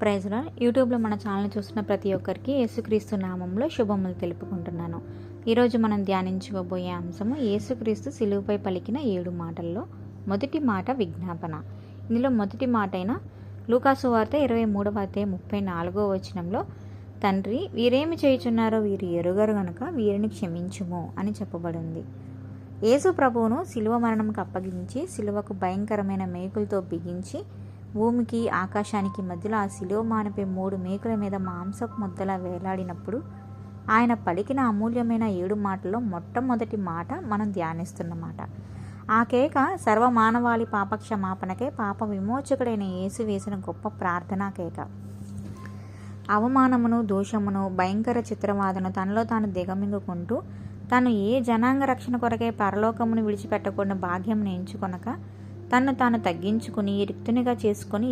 ప్రైజ్లా యూట్యూబ్లో మన ఛానల్ చూస్తున్న ప్రతి ఒక్కరికి యేసుక్రీస్తు నామంలో శుభములు తెలుపుకుంటున్నాను. ఈరోజు మనం ధ్యానించుకోబోయే అంశము యేసుక్రీస్తు సిలువపై పలికిన 7 మాటల్లో మొదటి మాట విజ్ఞాపన. ఇందులో మొదటి మాట అయిన లూకాసు వార్త 23వ అధ్యాయం 34వ వచనంలో, తండ్రి వీరేమి చేయుచున్నారో వీరు ఎరుగరు గనుక వీరిని క్షమించుము అని చెప్పబడింది. యేసు ప్రభువును సిలువ మరణంకు అప్పగించి సిలువకు భయంకరమైన మేకులతో బిగించి భూమికి ఆకాశానికి మధ్యలో ఆ సిలువ మానిపై 3 మేకుల మీద మాంసపు ముద్దలా వేలాడినప్పుడు ఆయన పలికిన అమూల్యమైన 7 మాటల్లో మొట్టమొదటి మాట మనం ధ్యానిస్తున్నమాట. ఆ కేక సర్వమానవాళి పాపక్షమాపణకే పాప విమోచకుడైన యేసు వేసిన గొప్ప ప్రార్థనా కేక. అవమానమును, దోషమును, భయంకర చిత్రవాదను తనలో తాను దిగమింగుకుంటూ తాను ఏ జనాంగ రక్షణ కొరకే పరలోకమును విడిచిపెట్టకుండా భాగ్యమును ఎంచుకొనక తన్ను తాను తగ్గించుకుని రిక్తునిగా చేసుకుని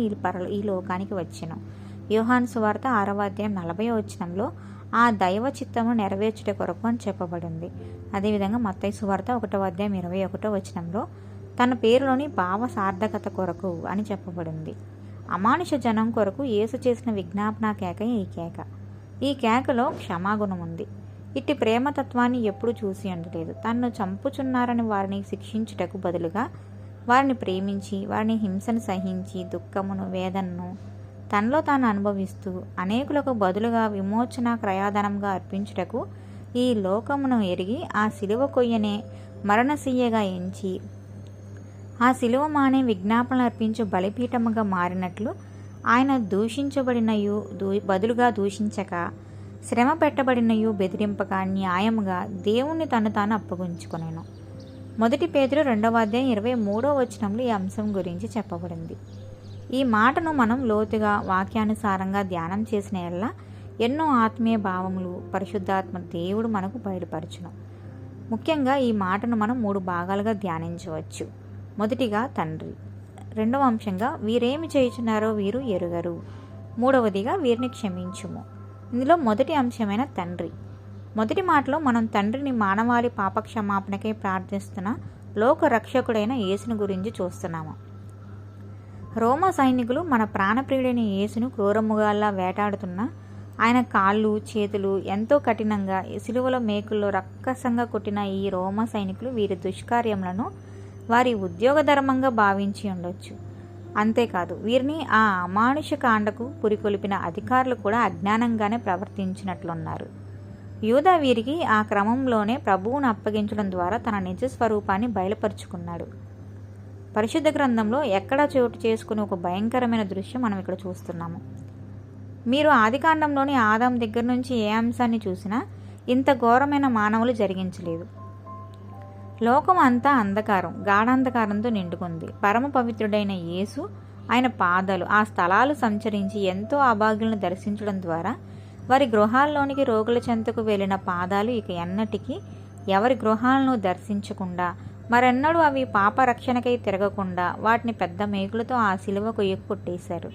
ఈ లోకానికి వచ్చెను. యోహాను సువార్త 6వ అధ్యాయం 40వ వచనంలో ఆ దైవ చిత్తమును నెరవేర్చుట కొరకు అని చెప్పబడింది. అదేవిధంగా మత్తయి సువార్త 1వ అధ్యాయం 21వ వచనంలో తన పేరులోని భావ సార్థకత కొరకు అని చెప్పబడింది. అమానుష జనం కొరకు యేసు చేసిన విజ్ఞాపన కేక ఈ కేక. ఈ కేకలో క్షమాగుణం ఉంది. ఇట్టి ప్రేమతత్వాన్ని ఎప్పుడు చూసి ఉండలేదు. తన్ను చంపుచున్నారని వారిని శిక్షించుటకు బదులుగా వారిని ప్రేమించి వారిని హింసను సహించి దుఃఖమును, వేదనను తనలో తాను అనుభవిస్తూ అనేకులకు బదులుగా విమోచన క్రయాధనంగా అర్పించుటకు ఈ లోకమును ఎరిగి ఆ సిలువ కొయ్యనే మరణశయ్యగా ఎంచి ఆ సిలువ మానే విజ్ఞాపనలు అర్పించు బలిపీఠముగా మారినట్లు ఆయన దూషించబడినయు బదులుగా దూషించక, శ్రమ పెట్టబడినయు బెదిరింపక న్యాయముగా దేవుణ్ణి తను తాను అప్పగించుకొనెను. మొదటి పేతురు 2వ అధ్యాయం 23వ వచనంలో ఈ అంశం గురించి చెప్పబడింది. ఈ మాటను మనం లోతుగా వాక్యానుసారంగా ధ్యానం చేసిన ఎల్లా ఎన్నో ఆత్మీయ భావములు పరిశుద్ధాత్మ దేవుడు మనకు బయలుపరచును. ముఖ్యంగా ఈ మాటను మనం 3 భాగాలుగా ధ్యానించవచ్చు. మొదటిగా తండ్రి, రెండవ అంశంగా వీరేమి చేయుచున్నారో వీరు ఎరుగరు, మూడవదిగా వీరిని క్షమించుము. ఇందులో మొదటి అంశమైన తండ్రి. మొదటి మాటలో మనం తండ్రిని మానవాళి పాపక్షమాపణకై ప్రార్థిస్తున్న లోక రక్షకుడైన యేసును గురించి చూస్తున్నాము. రోమా సైనికులు మన ప్రాణప్రియుడైన యేసును క్రూరముగాల్లా వేటాడుతున్న ఆయన కాళ్ళు, చేతులు ఎంతో కఠినంగా సిలువలో మేకుల్లో రక్కసంగా కొట్టిన ఈ రోమా సైనికులు వీరి దుష్కార్యములను వారి ఉద్యోగధర్మంగా భావించి ఉండొచ్చు. అంతేకాదు, వీరిని ఆ అమానుష కాండకు పురికొల్పిన అధికారులు కూడా అజ్ఞానంగానే ప్రవర్తించినట్లున్నారు. యూదా వీరికి ఆ క్రమంలోనే ప్రభువును అప్పగించడం ద్వారా తన నిజ స్వరూపాన్ని బయలుపరుచుకున్నాడు. పరిశుద్ధ గ్రంథంలో ఎక్కడా చోటు చేసుకుని ఒక భయంకరమైన దృశ్యం మనం ఇక్కడ చూస్తున్నాము. మీరు ఆదికాండంలోని ఆదాం దగ్గర నుంచి ఏ అంశాన్ని చూసినా ఇంత ఘోరమైన మానవులు జరిగించలేదు. లోకం అంతా అంధకారం, గాఢాంధకారంతో నిండుకుంది. పరమ పవిత్రుడైన యేసు ఆయన పాదాలు ఆ స్థలాలు సంచరించి ఎంతో అభాగ్యులను దర్శించడం ద్వారా వారి గృహాల్లోనికి రోగుల చెంతకు వెళ్ళిన పాదాలు ఇక ఎన్నటికీ ఎవరి గృహాలను దర్శించకుండా మరెన్నడూ అవి పాపరక్షణకై తిరగకుండా వాటిని పెద్ద మేకులతో ఆ సిలువ కొట్టేశారు.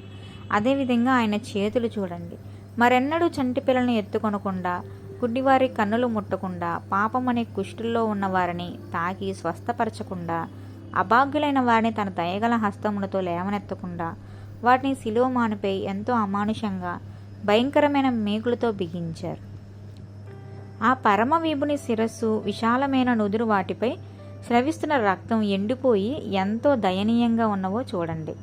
అదేవిధంగా ఆయన చేతులు చూడండి, మరెన్నడూ చంటి పిల్లలను ఎత్తుకొనకుండా, గుడ్డివారి కన్నులు ముట్టకుండా, పాపం అనే కుష్ఠుల్లో ఉన్న వారిని తాకి స్వస్థపరచకుండా, అభాగ్యులైన వారిని తన దయగల హస్తములతో లేవనెత్తకుండా వాటిని సిలువ మానిపై ఎంతో అమానుషంగా భయంకరమైన మేకులతో బిగించారు. ఆ పరమవీపుని శిరస్సు, విశాలమైన నుదురు, వాటిపై స్రవిస్తున్న రక్తం ఎండిపోయి ఎంతో దయనీయంగా ఉన్నవో చూడండి.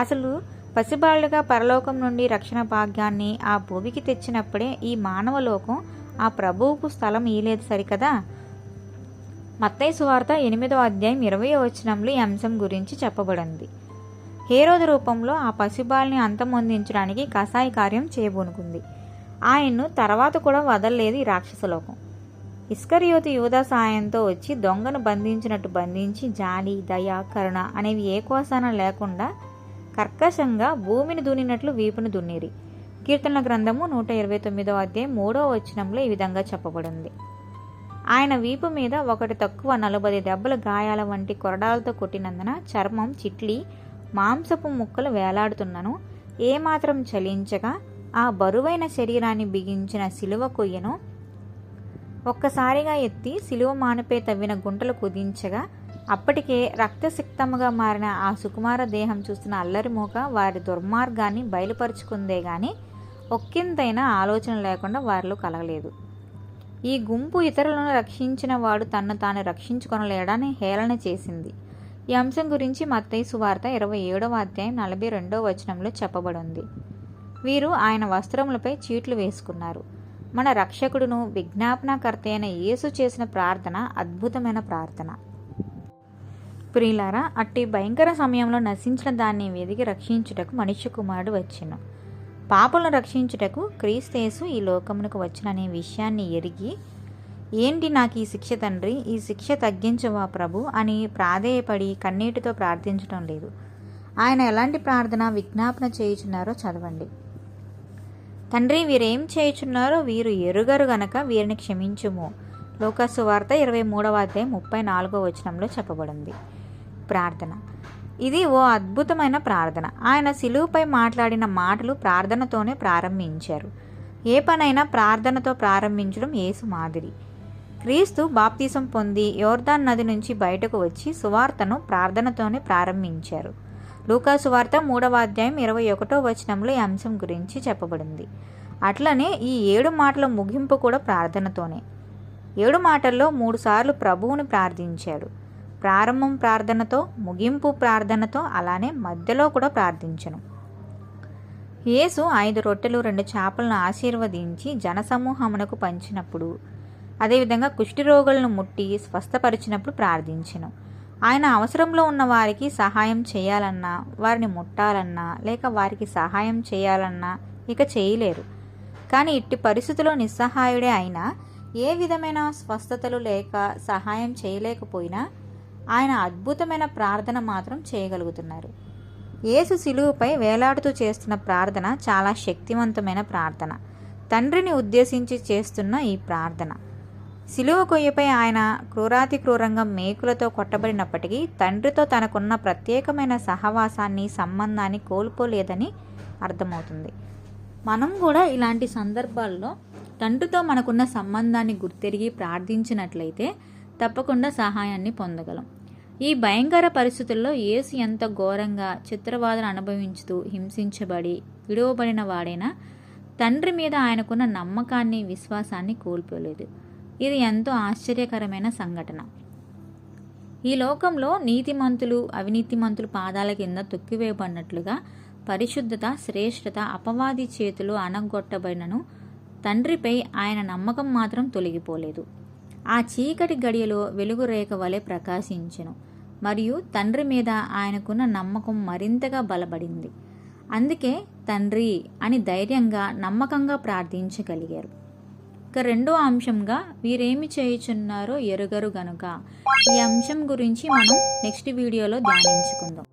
అసలు పసిబాళ్లుగా పరలోకం నుండి రక్షణ భాగ్యాన్ని ఆ భూమికి తెచ్చినప్పుడే ఈ మానవలోకం ఆ ప్రభువుకు స్థలం ఇయలేదు సరికదా. మత్తయి సువార్త 8వ అధ్యాయం 20వ వచనంలో ఈ అంశం గురించి చెప్పబడింది. హేరోదు రూపంలో ఆ పసిబాల్ని అంతమొందించడానికి కసాయి కార్యం చేయబోనుకుంది. ఆయన్ను తర్వాత కూడా వదలలేదు ఈ రాక్షసలోకం. ఇస్కరియోతు యూదా సాయంతో వచ్చి దొంగను బంధించినట్టు బంధించి జాలి, దయ, కరుణ అనేవి ఏ కోసాన లేకుండా కర్కశంగా భూమిని దున్నినట్లు వీపును దున్నిరి. కీర్తనల గ్రంథము 129వ అధ్యాయం 3వ వచనంలో ఈ విధంగా చెప్పబడింది. ఆయన వీపు మీద ఒకటి తక్కువ 40 దెబ్బల గాయాల వంటి కొరడాలతో కొట్టినందున చర్మం చిట్లి మాంసపు ముక్కలు వేలాడుతున్నను ఏమాత్రం చలించగా ఆ బరువైన శరీరాన్ని బిగించిన సిలువ కొయ్యను ఒక్కసారిగా ఎత్తి సిలువ మానిపై తవ్విన గుంటలు కుదించగా అప్పటికే రక్తసిక్తముగా మారిన ఆ సుకుమార దేహం చూస్తున్న అల్లరి మూక వారి దుర్మార్గాన్ని బయలుపరుచుకుందే గాని ఒక్కింతైన ఆలోచన లేకుండా వారిలో కలగలేదు. ఈ గుంపు ఇతరులను రక్షించిన వాడు తన్ను తాను రక్షించుకొనలేడని హేళన చేసింది. ఈ అంశం గురించి మత్తయి సువార్త 27వ అధ్యాయం 42వ వచనంలో చెప్పబడింది. వీరు ఆయన వస్త్రములపై చీట్లు వేసుకున్నారు. మన రక్షకుడును విజ్ఞాపనకర్త అయిన యేసు చేసిన ప్రార్థన అద్భుతమైన ప్రార్థన. ప్రియులారా, అట్టి భయంకర సమయంలో నశించిన దాన్ని వెదికి రక్షించుటకు మనుష్య కుమారుడు వచ్చెను. పాపులను రక్షించుటకు క్రీస్తు యేసు ఈ లోకమునకు వచ్చుననే విషయాన్ని ఎరిగి, ఏంటి నాకు ఈ శిక్ష తండ్రి, ఈ శిక్ష తగ్గించవా ప్రభు అని ప్రాధేయపడి కన్నీటితో ప్రార్థించడం లేదు. ఆయన ఎలాంటి ప్రార్థన విజ్ఞాపన చేయుచున్నారో చదవండి. తండ్రి, వీరేం చేయుచున్నారో వీరు ఎరుగరు గనక వీరిని క్షమించుము. లూకాసు వార్త 23వ అధ్యాయం 34వ వచనంలో చెప్పబడింది. ప్రార్థన. ఇది ఓ అద్భుతమైన ప్రార్థన. ఆయన శిలువపై మాట్లాడిన మాటలు ప్రార్థనతోనే ప్రారంభించారు. ఏ పనైనా ప్రార్థనతో ప్రారంభించడం యేసు మాదిరి. క్రీస్తు బాప్తిసం పొంది యోర్దాన్ నది నుంచి బయటకు వచ్చి సువార్తను ప్రార్థనతోనే ప్రారంభించారు. లూకాసు వార్త 3వ అధ్యాయం 21వ వచనంలో ఈ అంశం గురించి చెప్పబడింది. అట్లనే ఈ 7 మాటల ముగింపు కూడా ప్రార్థనతోనే. 7 మాటల్లో 3 సార్లు ప్రభువుని ప్రార్థించాడు. ప్రారంభం ప్రార్థనతో, ముగింపు ప్రార్థనతో, అలానే మధ్యలో కూడా ప్రార్థించను. యేసు 5 రొట్టెలు 2 చేపలను ఆశీర్వదించి జనసమూహమునకు పంచినప్పుడు, అదేవిధంగా కుష్ఠరోగులను ముట్టి స్వస్థపరిచినప్పుడు ప్రార్థించెను. ఆయన అవసరంలో ఉన్న వారికి సహాయం చేయాలన్నా, వారిని ముట్టాలన్నా, లేక వారికి సహాయం చేయాలన్నా ఇక చేయలేరు. కానీ ఇట్టి పరిస్థితుల్లో నిస్సహాయుడే అయినా, ఏ విధమైన స్వస్థతలు లేక సహాయం చేయలేకపోయినా ఆయన అద్భుతమైన ప్రార్థన మాత్రం చేయగలుగుతున్నారు. యేసు శిలువపై వేలాడుతూ చేస్తున్న ప్రార్థన చాలా శక్తివంతమైన ప్రార్థన. తండ్రిని ఉద్దేశించి చేస్తున్న ఈ ప్రార్థన. శిలువ కొయ్యపై ఆయన క్రూరాతి క్రూరంగా మేకులతో కొట్టబడినప్పటికీ తండ్రితో తనకున్న ప్రత్యేకమైన సహవాసాన్ని, సంబంధాన్ని కోల్పోలేదని అర్థమవుతుంది. మనం కూడా ఇలాంటి సందర్భాల్లో తండ్రితో మనకున్న సంబంధాన్ని గుర్తెరిగి ప్రార్థించినట్లయితే తప్పకుండా సహాయాన్ని పొందగలం. ఈ భయంకర పరిస్థితుల్లో యేసు ఎంత ఘోరంగా చిత్రవాదన అనుభవించుతూ హింసించబడి విడువబడిన వాడైనా తండ్రి మీద ఆయనకున్న నమ్మకాన్ని, విశ్వాసాన్ని కోల్పోలేదు. ఇది ఎంతో ఆశ్చర్యకరమైన సంఘటన. ఈ లోకంలో నీతిమంతులు, అవినీతిమంతులు పాదాల కింద తొక్కివేయబడినట్లుగా పరిశుద్ధత, శ్రేష్టత అపవాది చేతులు అణగొట్టబడినను తండ్రిపై ఆయన నమ్మకం మాత్రం తొలగిపోలేదు. ఆ చీకటి గడియలో వెలుగు రేఖ వలె ప్రకాశించెను మరియు తండ్రి మీద ఆయనకున్న నమ్మకం మరింతగా బలపడింది. అందుకే తండ్రి అని ధైర్యంగా, నమ్మకంగా ప్రార్థించగలిగారు. ఇక రెండో అంశంగా వీరేమి చేయుచున్నారో ఎరుగరు గనుక, ఈ అంశం గురించి మనం నెక్స్ట్ వీడియోలో ధ్యానించుకుందాం.